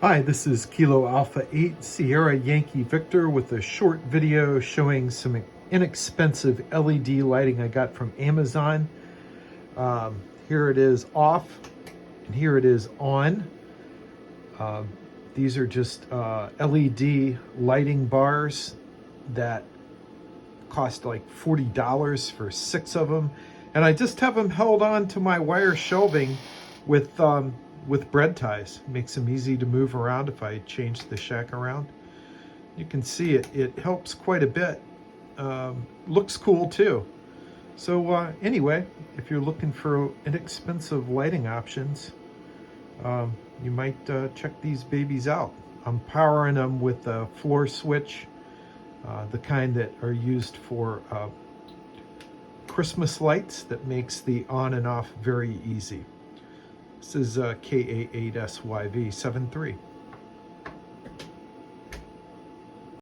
Hi, this is Kilo Alpha 8 Sierra Yankee Victor with a short video showing some inexpensive LED lighting I got from Amazon. Here it is off and here it is on. These are just LED lighting bars that cost like $40 for 6 of them. And I just have them held on to my wire shelving with bread ties. Makes them easy to move around if I change the shack around. You can see it helps quite a bit. Looks cool too. So anyway, if you're looking for inexpensive lighting options, you might check these babies out. I'm powering them with a floor switch, the kind that are used for Christmas lights, that makes the on and off very easy. This is KA8SYV73.